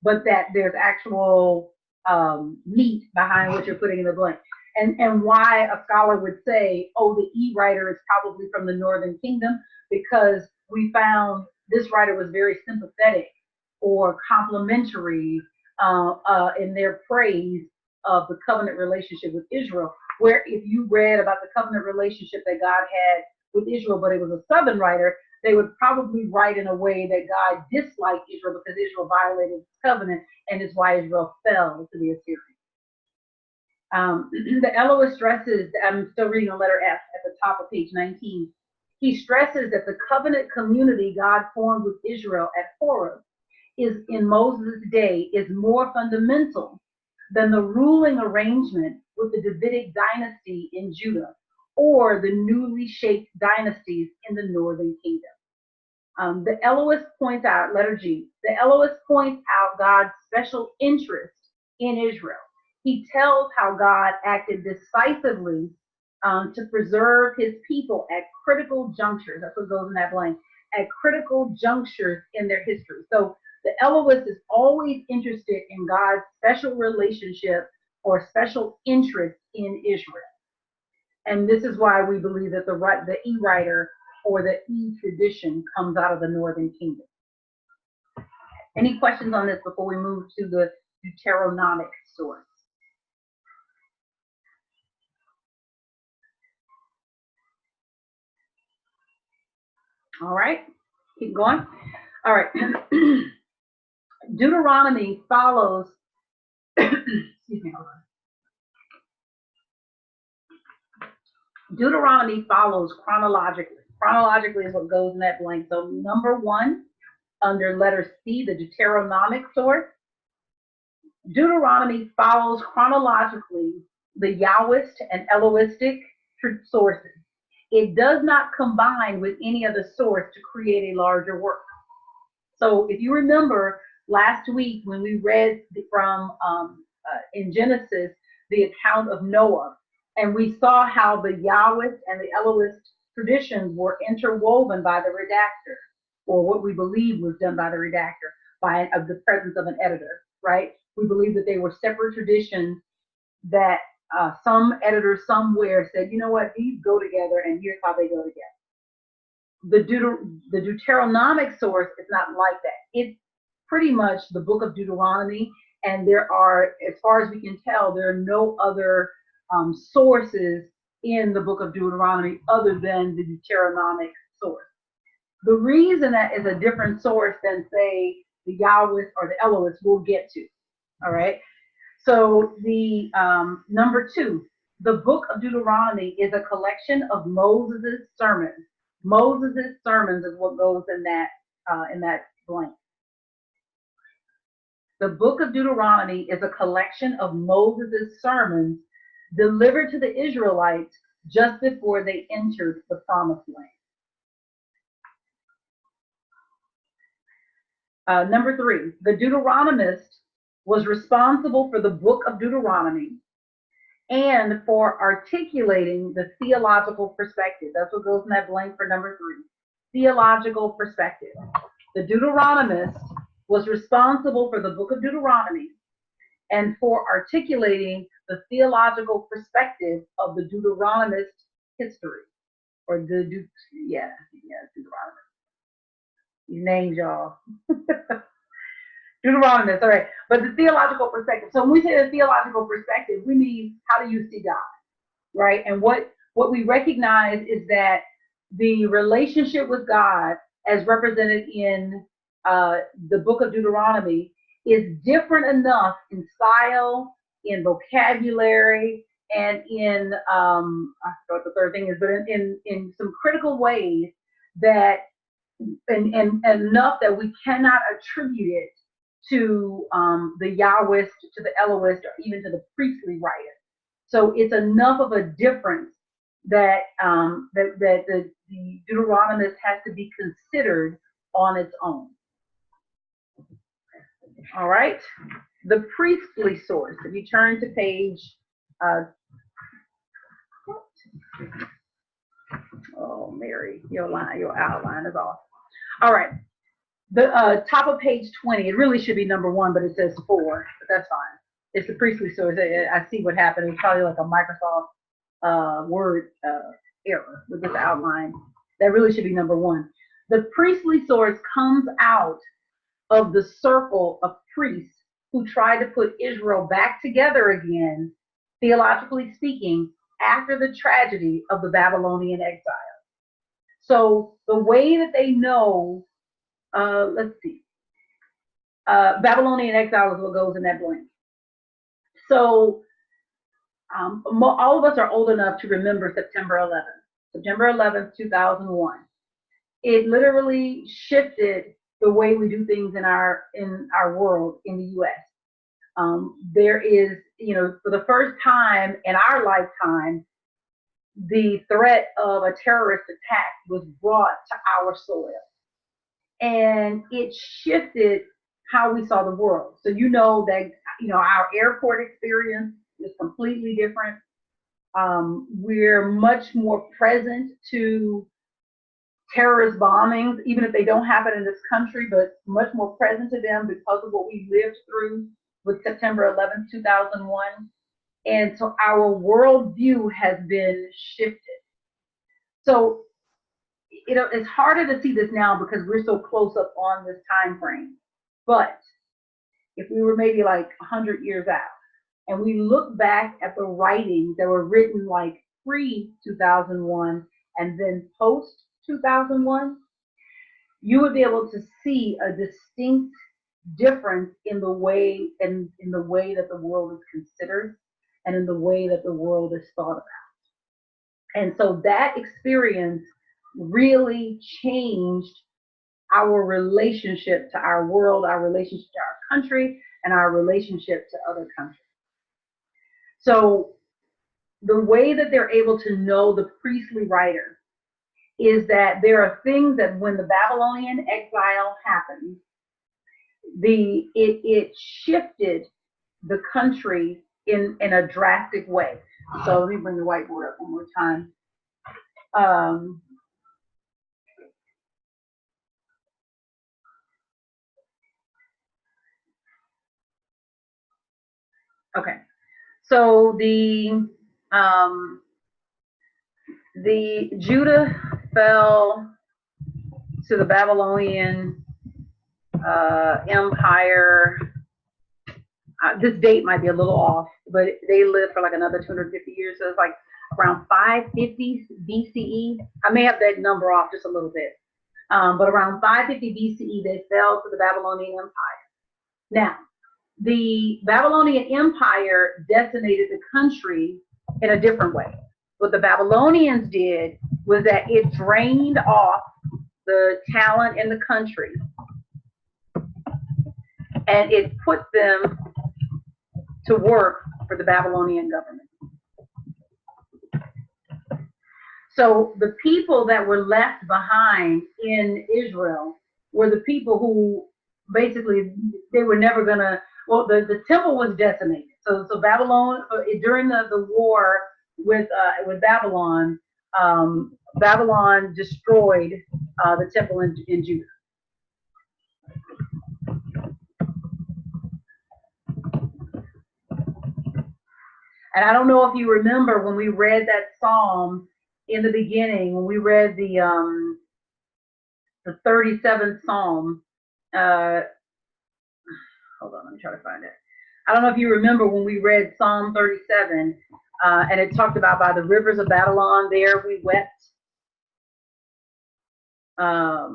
but that there's actual meat behind what you're putting in the blank. And why a scholar would say, oh, the E writer is probably from the Northern Kingdom, because we found this writer was very sympathetic or complimentary in their praise of the covenant relationship with Israel. Where if you read about the covenant relationship that God had with Israel, but it was a Southern writer, they would probably write in a way that God disliked Israel because Israel violated his covenant, and is why Israel fell to the Assyrians. The Elohist stresses, I'm still reading on letter F at the top of page 19. He stresses that the covenant community God formed with Israel at Horeb is in Moses' day is more fundamental than the ruling arrangement with the Davidic dynasty in Judah or the newly shaped dynasties in the northern kingdom. The Elohist points out, letter G, the Elohist points out God's special interest in Israel. He tells how God acted decisively to preserve his people at critical junctures. That's what goes in that blank. At critical junctures in their history. So the Elohist is always interested in God's special relationship or special interest in Israel. And this is why we believe that the E writer or the E tradition comes out of the Northern Kingdom. Any questions on this before we move to the Deuteronomic source? All right, keep going. All right. Deuteronomy follows, excuse me, hold on. Deuteronomy follows chronologically. Chronologically is what goes in that blank. So number 1, under letter C, the Deuteronomic source, Deuteronomy follows chronologically the Yahwist and Elohistic sources. It does not combine with any other source to create a larger work. So if you remember last week when we read from in Genesis the account of Noah, and we saw how the Yahwist and the Elohist traditions were interwoven by the redactor, or what we believe was done by the redactor, by the presence of an editor, right? We believe that they were separate traditions that some editor somewhere said, you know what, these go together, and here's how they go together. The Deuteronomic source is not like that. It's pretty much the book of Deuteronomy, and there are, as far as we can tell, there are no other sources in the book of Deuteronomy other than the Deuteronomic source. The reason that is a different source than, say, the Yahwist or the Elohist, we'll get to. All right. So the number 2, the book of Deuteronomy is a collection of Moses' sermons. Moses' sermons is what goes in that blank. The book of Deuteronomy is a collection of Moses' sermons delivered to the Israelites just before they entered the promised land. Number 3, the Deuteronomist was responsible for the book of Deuteronomy and for articulating the theological perspective. That's what goes in that blank for number 3, theological perspective. The Deuteronomist was responsible for the book of Deuteronomy and for articulating the theological perspective of the Deuteronomist history, or Deuteronomist. These names, y'all. Deuteronomist, all right. But the theological perspective. So when we say the theological perspective, we mean how do you see God, right? And what we recognize is that the relationship with God, as represented in the book of Deuteronomy, is different enough in style, in vocabulary, and in I forgot what the third thing is, but in some critical ways that and enough that we cannot attribute it to the Yahwist, to the Elohist, or even to the priestly writer. So it's enough of a difference that the Deuteronomist has to be considered on its own. All right, the priestly source. If you turn to page, oh Mary, your outline is off. All right, the top of page 20. It really should be number 1, but it says 4. But that's fine. It's the priestly source. I see what happened. It's probably like a Microsoft Word error with this outline. That really should be number 1. The priestly source comes out of the circle of priests who tried to put Israel back together again, theologically speaking, after the tragedy of the Babylonian exile. So the way that they know, let's see, Babylonian exile is what goes in that blank. So all of us are old enough to remember September 11th. September 11th, 2001. It literally shifted the way we do things in our world in the U.S. There is, for the first time in our lifetime, the threat of a terrorist attack was brought to our soil. And it shifted how we saw the world. So that, our airport experience is completely different. We're much more present to terrorist bombings, even if they don't happen in this country, but much more present to them because of what we lived through with September 11th, 2001. And so our worldview has been shifted. So, it's harder to see this now because we're so close up on this time frame. But if we were maybe like 100 years out and we look back at the writings that were written like pre-2001 and then post-2001, you would be able to see a distinct difference in the way in the way that the world is considered and in the way that the world is thought about. And so that experience really changed our relationship to our world, our relationship to our country, and our relationship to other countries. So the way that they're able to know the priestly writer is that there are things that when the Babylonian exile happened, it shifted the country in a drastic way. So let me bring the whiteboard up one more time. Okay, so the Judah fell to the Babylonian Empire. This date might be a little off, but they lived for like another 250 years. So it's like around 550 BCE. I may have that number off just a little bit. But around 550 BCE, they fell to the Babylonian Empire. Now, the Babylonian Empire decimated the country in a different way. What the Babylonians did was that it drained off the talent in the country and it put them to work for the Babylonian government. So the people that were left behind in Israel were the people who basically, they were never gonna, well, the temple was decimated. So Babylon, during the war with Babylon, Babylon destroyed the temple in Judah. And I don't know if you remember when we read that psalm in the beginning, when we read the the 37th Psalm. Hold on, let me try to find it. I don't know if you remember when we read Psalm 37, and it talked about by the rivers of Babylon, there we wept. I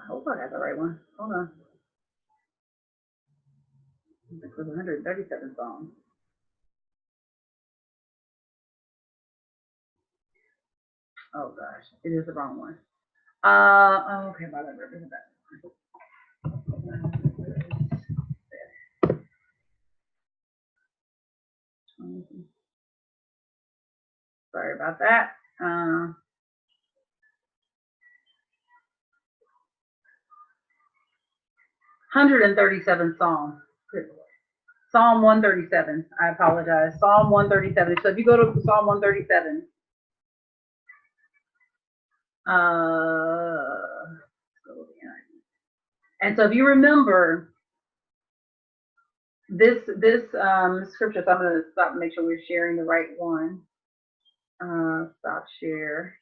hope I got the right one. Hold on. This was 137 Psalm. Oh gosh, it is the wrong one. Okay, by the rivers of Babylon. Sorry about that. 137 Psalm. Good Lord. Psalm 137. I apologize. Psalm 137. So if you go to Psalm 137, and so if you remember this scripture, so I'm going to stop and make sure we're sharing the right one. Stop share.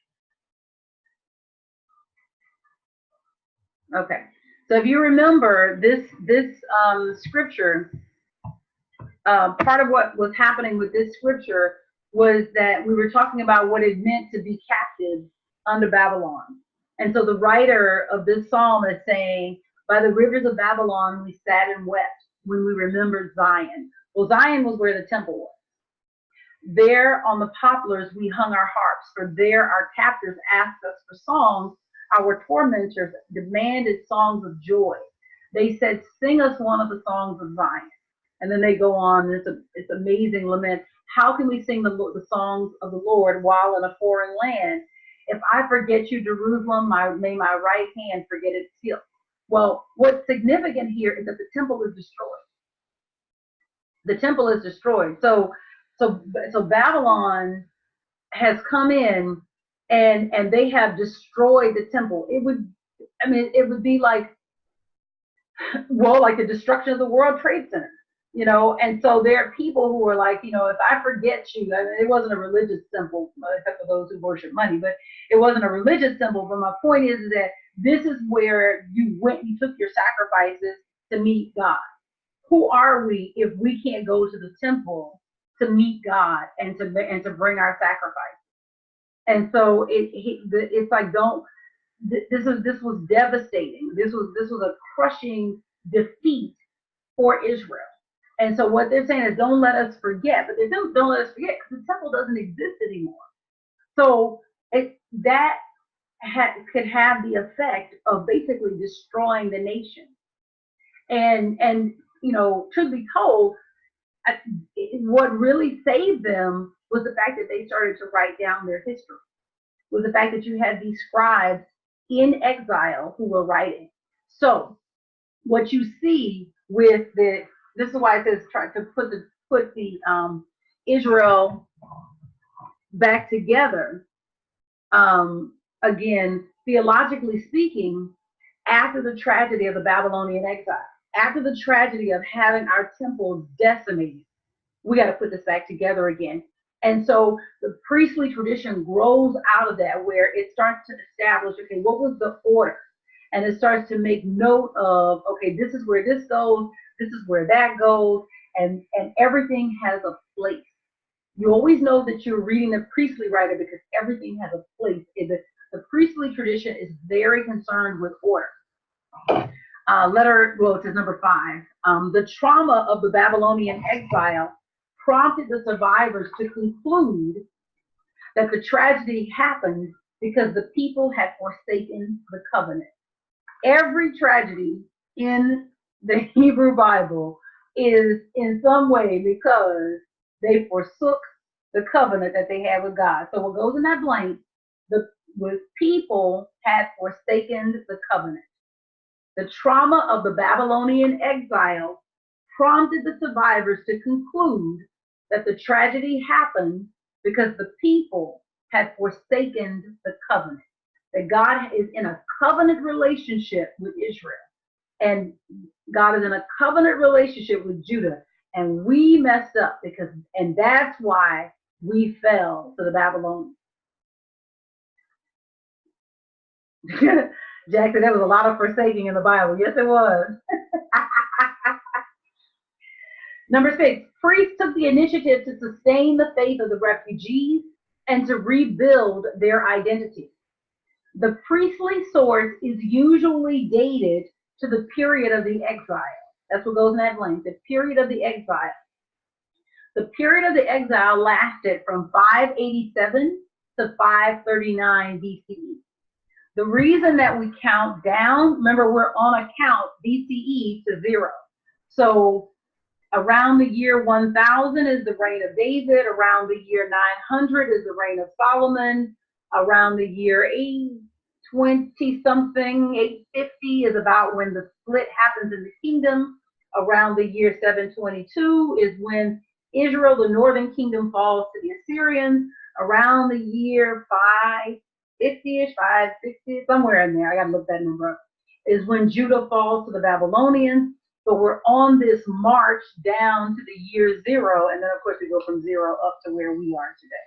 Okay. So if you remember this scripture, part of what was happening with this scripture was that we were talking about what it meant to be captive under Babylon. And so the writer of this psalm is saying, by the rivers of Babylon, we sat and wept when we remembered Zion. Well, Zion was where the temple was. There on the poplars, we hung our harps, for there our captors asked us for songs. Our tormentors demanded songs of joy. They said, sing us one of the songs of Zion. And then they go on, it's amazing lament. How can we sing the songs of the Lord while in a foreign land? If I forget you, Jerusalem, may my right hand forget its guilt. Well, what's significant here is that the temple is destroyed. The temple is destroyed. So Babylon has come in and they have destroyed the temple. It would be like, well, like the destruction of the World Trade Center. And so there are people who are like, if I forget you, I mean, it wasn't a religious symbol, except for those who worship money, but it wasn't a religious symbol. But my point is that this is where you took your sacrifices to meet God. Who are we if we can't go to the temple to meet God and to bring our sacrifice? And so it's like, this was devastating. This was a crushing defeat for Israel. And so what they're saying is, don't let us forget, but they don't let us forget because the temple doesn't exist anymore. So that could have the effect of basically destroying the nation. And truth be told, what really saved them was the fact that they started to write down their history. Was the fact that you had these scribes in exile who were writing. So what you see with this is why it says try to put the Israel back together. Again, theologically speaking, after the tragedy of the Babylonian exile, after the tragedy of having our temple decimated, we got to put this back together again. And so the priestly tradition grows out of that, where it starts to establish, okay, what was the order? And it starts to make note of, okay, this is where this goes, this is where that goes, and everything has a place. You always know that you're reading the priestly writer because everything has a place. The priestly tradition is very concerned with order. It says number 5. The trauma of the Babylonian exile prompted the survivors to conclude that the tragedy happened because the people had forsaken the covenant. Every tragedy in the Hebrew Bible is in some way because they forsook the covenant that they had with God. So what goes in that blank, the people had forsaken the covenant. The trauma of the Babylonian exile prompted the survivors to conclude that the tragedy happened because the people had forsaken the covenant. That God is in a covenant relationship with Israel, and God is in a covenant relationship with Judah, and we messed up and that's why we fell to the Babylonians. Jackson, there was a lot of forsaking in the Bible. Yes, it was. Number 6, priests took the initiative to sustain the faith of the refugees and to rebuild their identity. The priestly source is usually dated to the period of the exile. That's what goes in that blank, the period of the exile. The period of the exile lasted from 587 to 539 BCE. The reason that we count down, remember we're on a count BCE to 0. So around the year 1000 is the reign of David, around the year 900 is the reign of Solomon, around the year 820 something, 850 is about when the split happens in the kingdom. Around the year 722 is when Israel, the northern kingdom, falls to the Assyrians. Around the year 550-ish, 560, somewhere in there, I gotta look that number up, is when Judah falls to the Babylonians. So we're on this march down to the year 0, and then of course we go from 0 up to where we are today.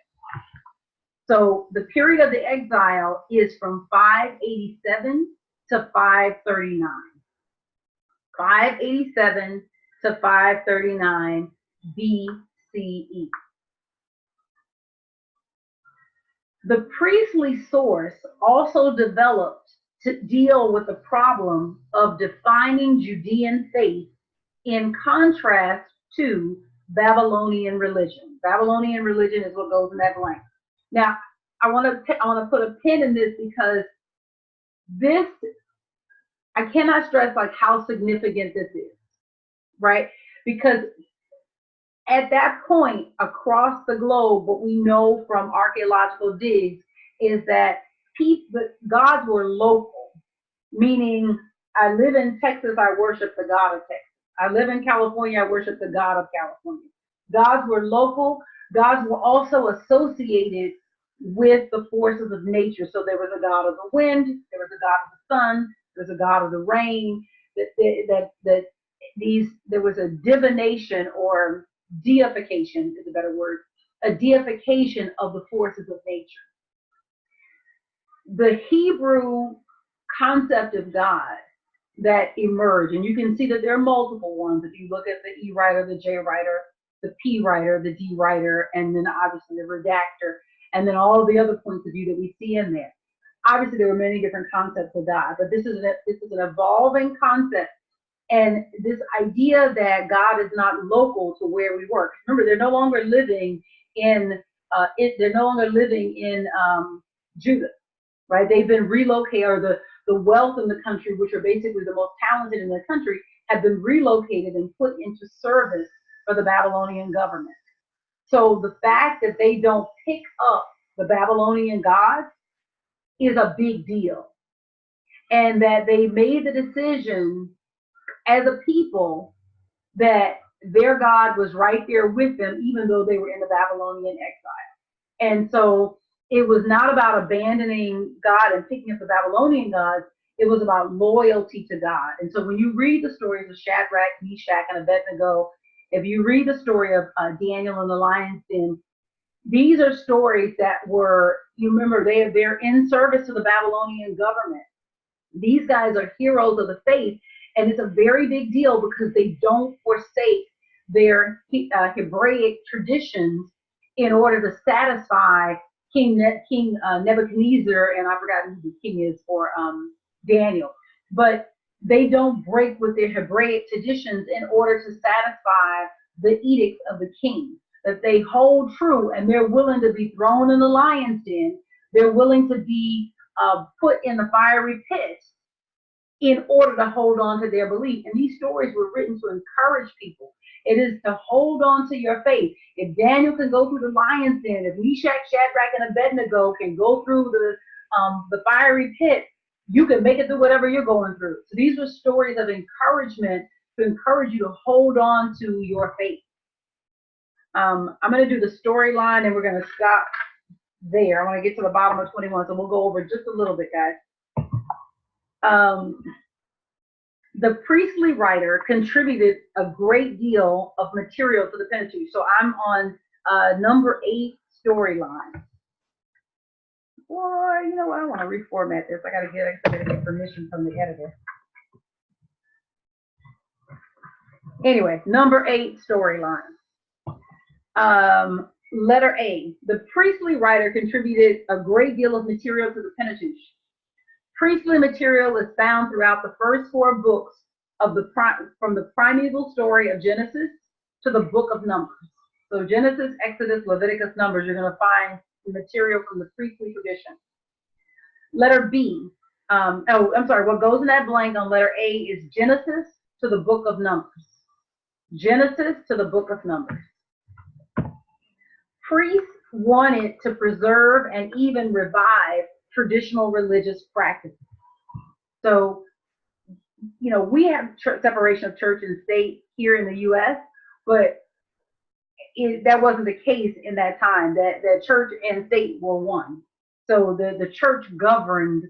So the period of the exile is from 587 to 539. 587 to 539 BCE. The priestly source also developed to deal with the problem of defining Judean faith in contrast to Babylonian religion. Babylonian religion is what goes in that blank. Now, I want to put a pin in this because this, I cannot stress like how significant this is, right? Because at that point across the globe, what we know from archaeological digs is that gods were local, meaning I live in Texas, I worship the God of Texas. I live in California, I worship the God of California. Gods were local. Gods were also associated with the forces of nature. So there was a god of the wind, there was a god of the sun, there was a god of the rain. There was a divination, or deification is a better word, a deification of the forces of nature. The Hebrew concept of God that emerged, and you can see that there are multiple ones if you look at the E writer, the J writer, the P writer, the D writer, and then obviously the redactor, and then all the other points of view that we see in there. Obviously, there were many different concepts of God, but this is an evolving concept. And this idea that God is not local to where we work. Remember, they're no longer living in Judah, right? They've been relocated, or the wealth in the country, which are basically the most talented in the country, have been relocated and put into service for the Babylonian government. So the fact that they don't pick up the Babylonian gods is a big deal. And that they made the decision as a people that their God was right there with them, even though they were in the Babylonian exile. And so it was not about abandoning God and picking up the Babylonian gods. It was about loyalty to God. And so when you read the stories of Shadrach, Meshach, and Abednego, if you read the story of Daniel in the lion's den, these are stories that were, you remember, they're in service to the Babylonian government. These guys are heroes of the faith, and it's a very big deal because they don't forsake their Hebraic traditions in order to satisfy King Nebuchadnezzar, and I forgot who the king is for Daniel. But they don't break with their Hebraic traditions in order to satisfy the edicts of the king. That they hold true, and they're willing to be thrown in the lion's den. They're willing to be put in the fiery pit in order to hold on to their belief. And these stories were written to encourage people. It is to hold on to your faith. If Daniel can go through the lion's den, if Meshach, Shadrach, and Abednego can go through the fiery pit, you can make it through whatever you're going through. So these were stories of encouragement to encourage you to hold on to your faith. I'm going to do the storyline, and we're going to stop there. I want to get to the bottom of 21, so we'll go over just a little bit, guys. The priestly writer contributed a great deal of material to the Pentateuch. So I'm on number 8 storyline. Or, you know what, I want to reformat this. I gotta get permission from the editor. Anyway, number 8 storyline. Letter A, the priestly writer contributed a great deal of material to the Pentateuch. Priestly material is found throughout the first 4 books of from the primeval story of Genesis to the book of Numbers. So Genesis, Exodus, Leviticus, Numbers, you're going to find material from the priestly tradition. Letter B, what goes in that blank on letter A is Genesis to the book of Numbers. Genesis to the book of Numbers. Priests wanted to preserve and even revive traditional religious practices. So, you know, we have separation of church and state here in the U.S., but that wasn't the case in that time. That church and state were one. So the church governed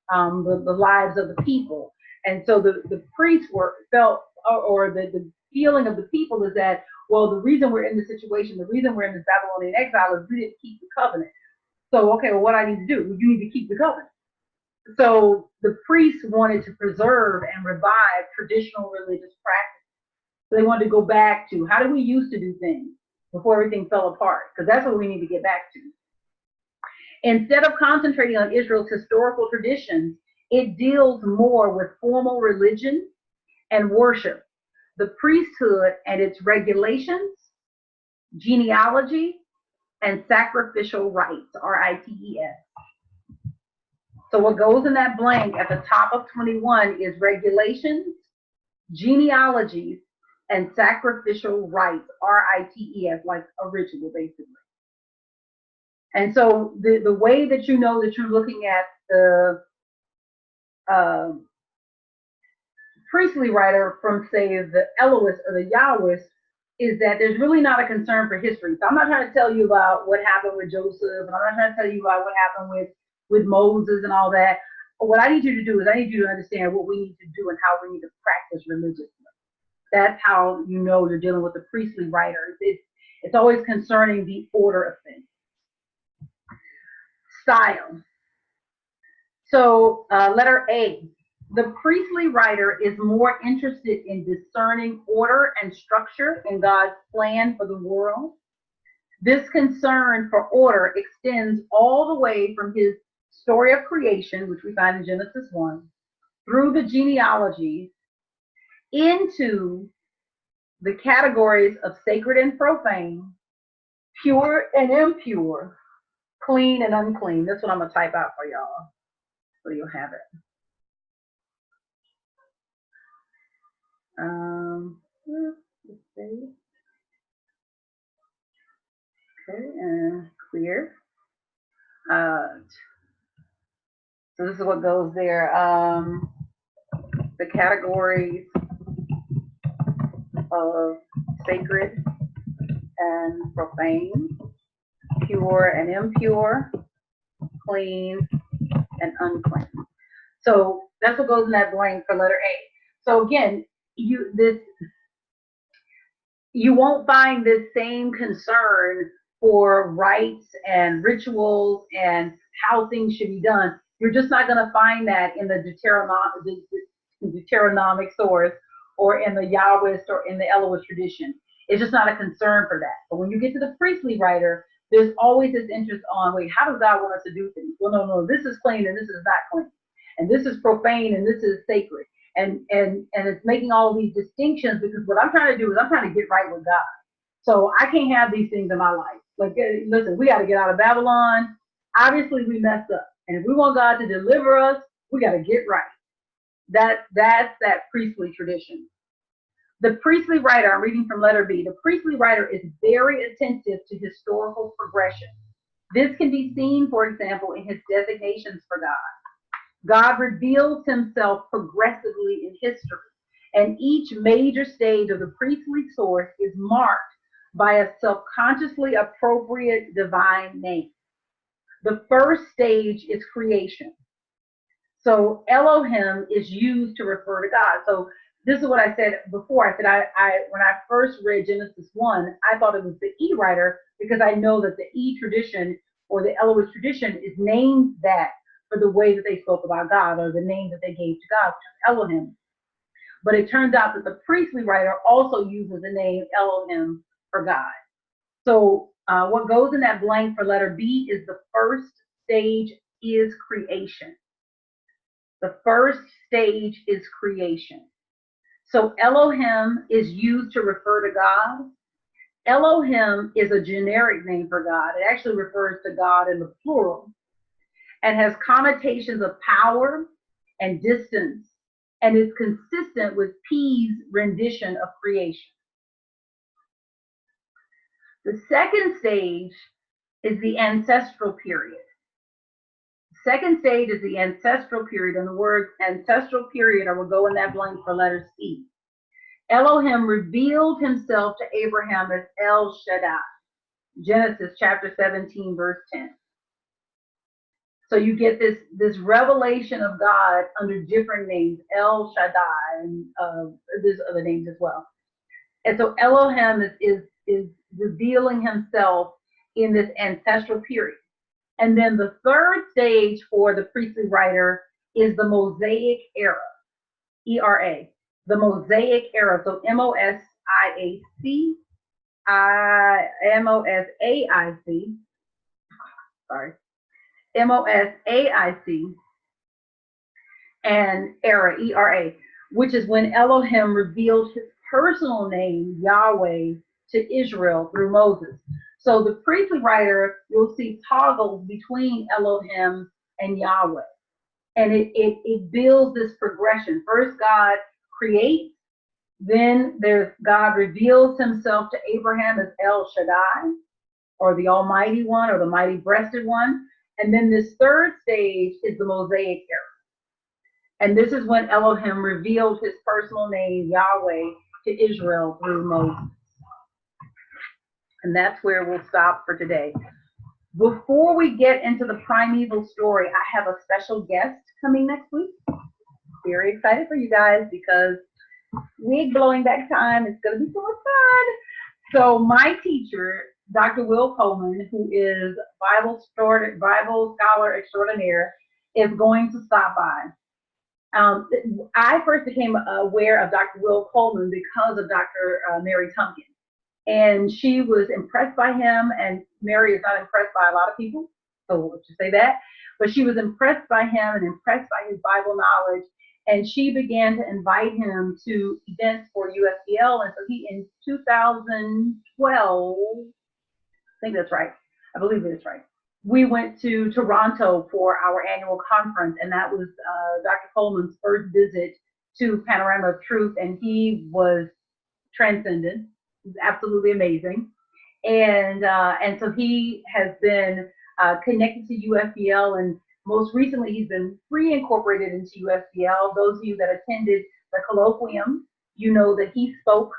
the lives of the people. And so the priests felt, or the feeling of the people is that, well, the reason we're in this situation, the reason we're in this Babylonian exile is we didn't keep the covenant. So, okay, well, what I need to do? Well, you need to keep the covenant. So the priests wanted to preserve and revive traditional religious practices. So they wanted to go back to, how do we used to do things before everything fell apart? Because that's what we need to get back to. Instead of concentrating on Israel's historical traditions, it deals more with formal religion and worship, the priesthood and its regulations, genealogy, and sacrificial rites, R-I-T-E-S. So what goes in that blank at the top of 21 is regulations, genealogies, and sacrificial rites, R-I-T-E-S, like a ritual, basically. And so the way that you know that you're looking at the priestly writer from, say, the Elohist or the Yahwist is that there's really not a concern for history. So I'm not trying to tell you about what happened with Joseph, and I'm not trying to tell you about what happened with Moses and all that. But what I need you to do is I need you to understand what we need to do and how we need to practice religiously. That's how you know you're dealing with the priestly writer. It's always concerning the order of things. Style. So letter A, the priestly writer is more interested in discerning order and structure in God's plan for the world. This concern for order extends all the way from his story of creation, which we find in Genesis 1, through the genealogies, into the categories of sacred and profane, pure and impure, clean and unclean. That's what I'm going to type out for y'all, so you'll have it. Let's see. Okay, and clear. So this is what goes there. The categories of sacred and profane, pure and impure, clean and unclean. So that's what goes in that blank for letter A. So again, you won't find this same concern for rites and rituals and how things should be done. You're just not going to find that in the Deuteronomic source or in the Yahwist or in the Elohist tradition. It's just not a concern for that. But when you get to the priestly writer, there's always this interest on, wait, how does God want us to do things? Well, no, this is clean and this is not clean. And this is profane and this is sacred. And it's making all these distinctions, because what I'm trying to do is I'm trying to get right with God. So I can't have these things in my life. Like, listen, we got to get out of Babylon. Obviously, we messed up. And if we want God to deliver us, we got to get right. That's that priestly tradition. The priestly writer, I'm reading from letter B, the priestly writer is very attentive to historical progression. This can be seen, for example, in his designations for God. God reveals himself progressively in history, and each major stage of the priestly source is marked by a self-consciously appropriate divine name. The first stage is creation. So Elohim is used to refer to God. So this is what I said before. I said when I first read Genesis 1, I thought it was the E writer, because I know that the E tradition or the Elohist tradition is named that for the way that they spoke about God, or the name that they gave to God, which is Elohim. But it turns out that the priestly writer also uses the name Elohim for God. So what goes in that blank for letter B is the first stage is creation. The first stage is creation. So Elohim is used to refer to God. Elohim is a generic name for God. It actually refers to God in the plural and has connotations of power and distance, and is consistent with P's rendition of creation. The second stage is the ancestral period. The second stage is the ancestral period, and the word ancestral period, I will go in that blank for letter C. Elohim revealed himself to Abraham as El Shaddai. Genesis chapter 17, verse 10. So you get this revelation of God under different names, El Shaddai, and there's other names as well. And so Elohim is revealing himself in this ancestral period. And then the third stage for the priestly writer is the Mosaic era, ERA, the Mosaic era. So M-O-S-I-A-C, M-O-S-A-I-C, sorry, M-O-S-A-I-C, and era, ERA, which is when Elohim revealed his personal name, Yahweh, to Israel through Moses. So the priestly writer, you'll see toggles between Elohim and Yahweh. And it builds this progression. First, God creates, then God reveals himself to Abraham as El Shaddai, or the Almighty One, or the Mighty Breasted One. And then this third stage is the Mosaic era. And this is when Elohim revealed his personal name, Yahweh, to Israel through Moses. And that's where we'll stop for today. Before we get into the primeval story, I have a special guest coming next week. Very excited for you guys because wig blowing back time is going to be so much fun. So my teacher, Dr. Will Coleman, who is Bible scholar extraordinaire, is going to stop by. I first became aware of Dr. Will Coleman because of Dr. Mary Tunkin. And she was impressed by him, and Mary is not impressed by a lot of people, so let's just say that. But she was impressed by him and impressed by his Bible knowledge, and she began to invite him to events for USBL. And so he, in 2012, I think that's right, I believe that's right, we went to Toronto for our annual conference, and that was Dr. Coleman's first visit to Panorama of Truth, and he was transcendent. It's absolutely amazing. And so he has been connected to USBL, and most recently he's been reincorporated into USBL. Those of you that attended the colloquium, you know that he spoke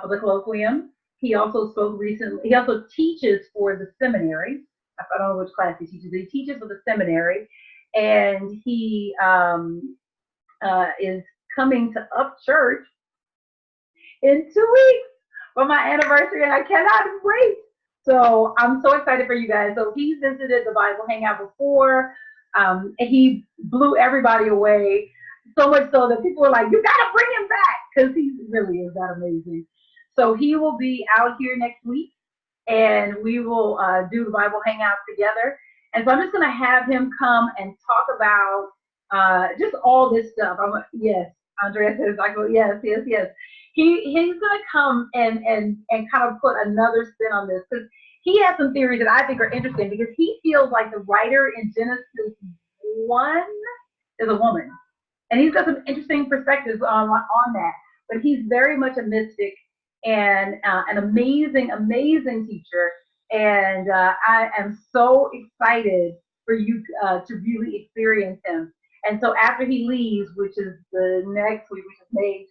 for the colloquium. He also spoke recently. He also teaches for the seminary. I don't know which class he teaches. He teaches for the seminary, and he is coming to Up Church in 2 weeks for my anniversary, and I cannot wait. So I'm so excited for you guys. So he visited the Bible Hangout before, and he blew everybody away, so much so that people were like, you gotta bring him back, because he really is that amazing. So he will be out here next week, and we will do the Bible Hangout together. And so I'm just gonna have him come and talk about just all this stuff. Yes, Andrea says, I go, yes. He's gonna come and kind of put another spin on this, because he has some theories that I think are interesting, because he feels like the writer in Genesis 1 is a woman, and he's got some interesting perspectives on that. But he's very much a mystic and an amazing teacher, and I am so excited for you to really experience him. And so after he leaves, which is the next week, which is May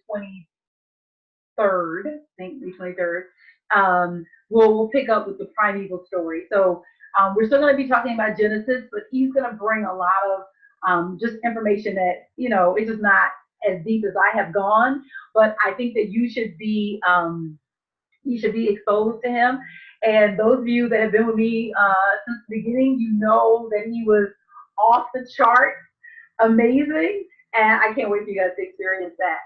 23rd, I think May 23rd, we'll pick up with the primeval story. So we're still going to be talking about Genesis, but he's going to bring a lot of just information that, it's just not as deep as I have gone. But I think that you should be you should be exposed to him. And those of you that have been with me since the beginning, you know that he was off the chart, amazing. And I can't wait for you guys to experience that.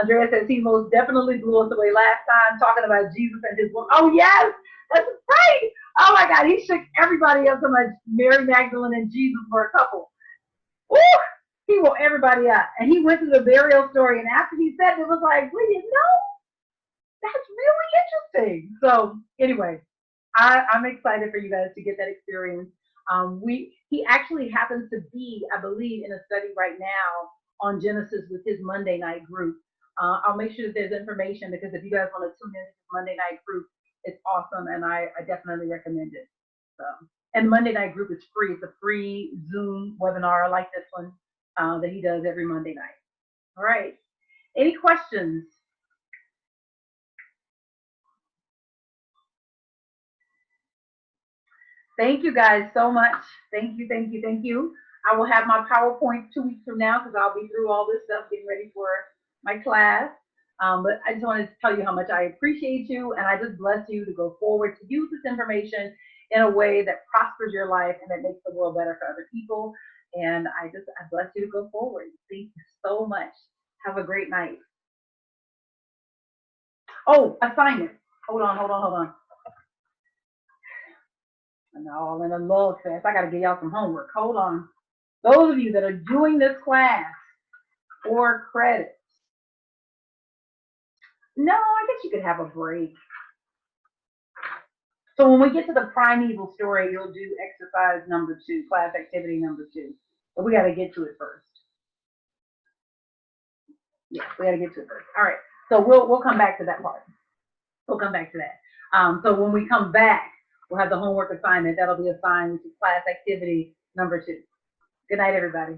Andrea says he most definitely blew us away last time talking about Jesus and his woman. Oh, yes, that's right. Oh, my God, he shook everybody up so much. Mary Magdalene and Jesus were a couple. Woo! He woke everybody up. And he went through the burial story. And after he said it, was like, well, you know, that's really interesting. So anyway, I'm excited for you guys to get that experience. He actually happens to be, I believe, in a study right now on Genesis with his Monday night group. I'll make sure that there's information, because if you guys want to tune in to his Monday night group, it's awesome, and I definitely recommend it. So, and the Monday night group is free. It's a free Zoom webinar like this one that he does every Monday night. All right. Any questions? Thank you guys so much. Thank you, thank you, thank you. I will have my PowerPoint 2 weeks from now, because I'll be through all this stuff getting ready for my class. But I just wanted to tell you how much I appreciate you, and I just bless you to go forward to use this information in a way that prospers your life and that makes the world better for other people. And I bless you to go forward. Thank you so much. Have a great night. Oh, assignment. Hold on. I'm all in a love fest. I got to give y'all some homework. Hold on. Those of you that are doing this class for credits, no, I guess you could have a break. So when we get to the primeval story, you'll do exercise number 2, class activity number 2. But we got to get to it first. Yeah, we got to get to it first. All right. So we'll come back to that part. We'll come back to that. So when we come back, we'll have the homework assignment. That'll be assigned to class activity number 2. Good night, everybody.